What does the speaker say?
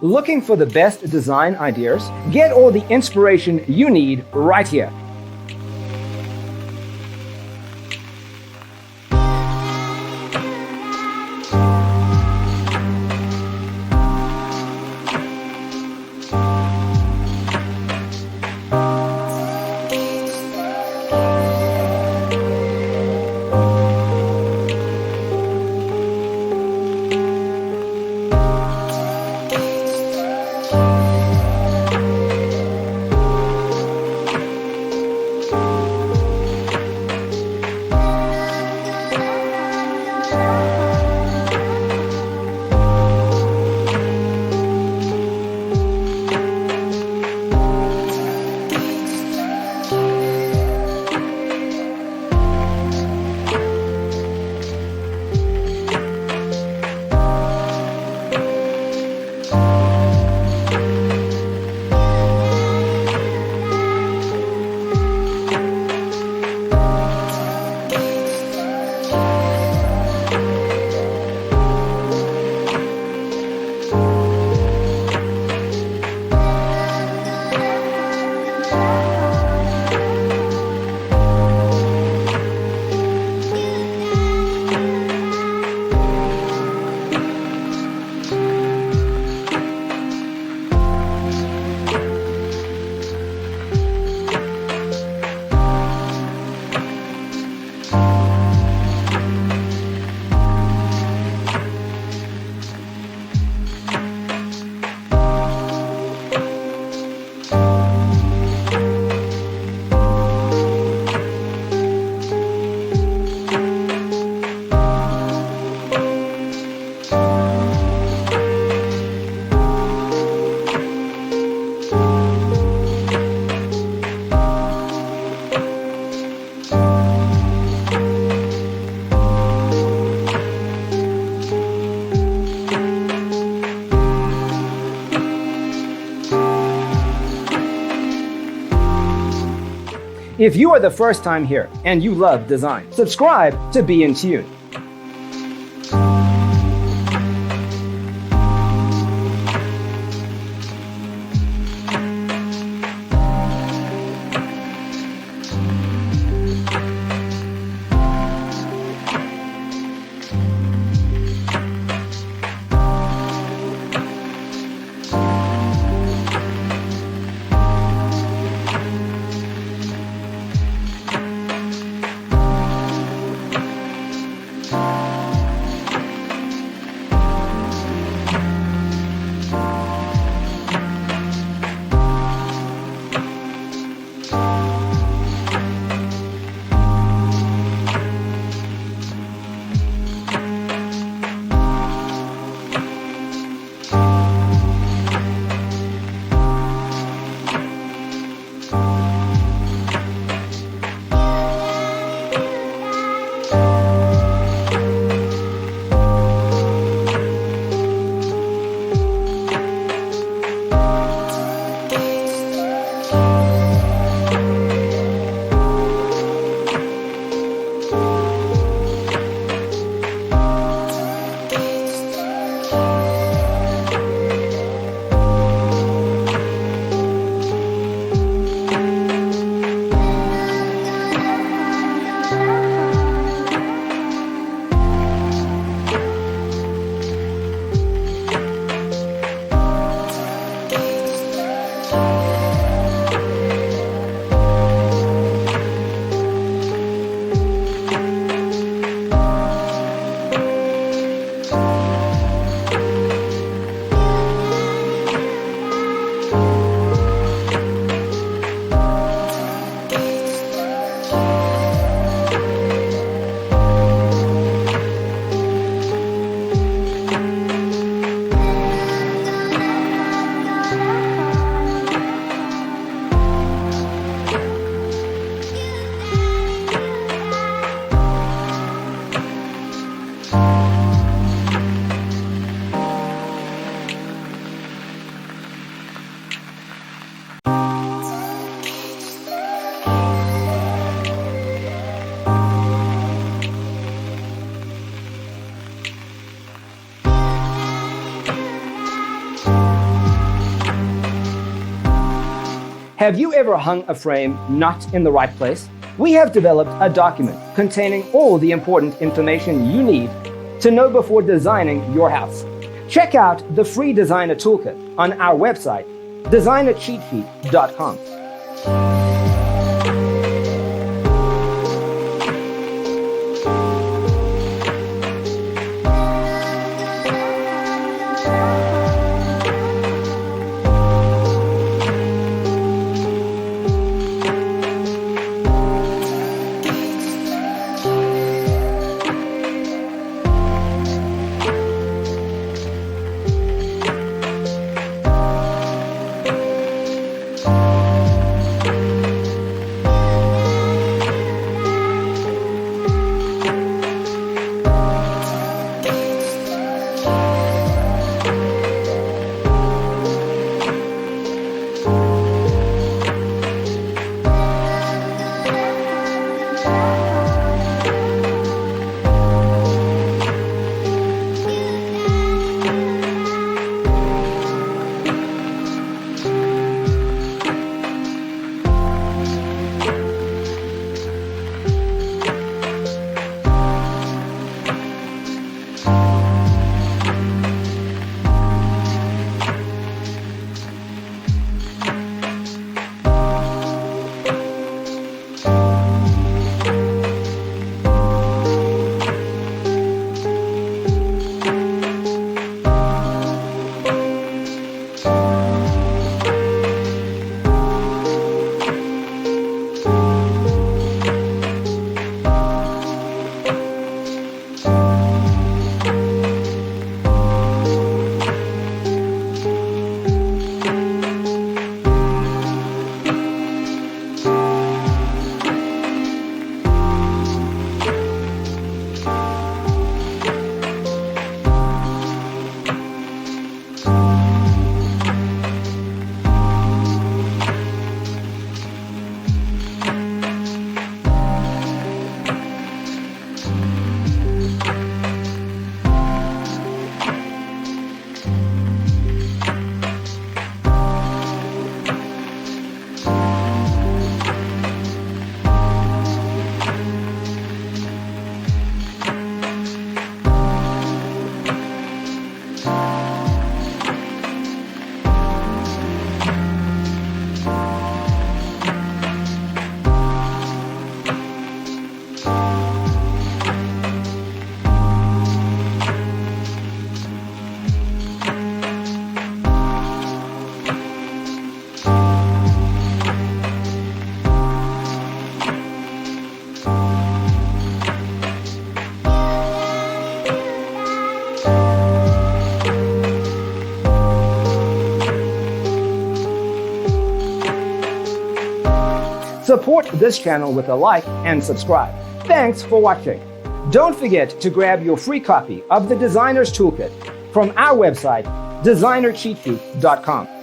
Looking for the best design ideas? Get all the inspiration you need right here. If you are the first time here and you love design, subscribe to Be in Tune. Have you ever hung a frame not in the right place? We have developed a document containing all the important information you need to know before designing your house. Check out the free designer toolkit on our website, designercheatsheet.com. Support this channel with a like and subscribe. Thanks for watching. Don't forget to grab your free copy of the Designer's Toolkit from our website, designercheatsheet.com.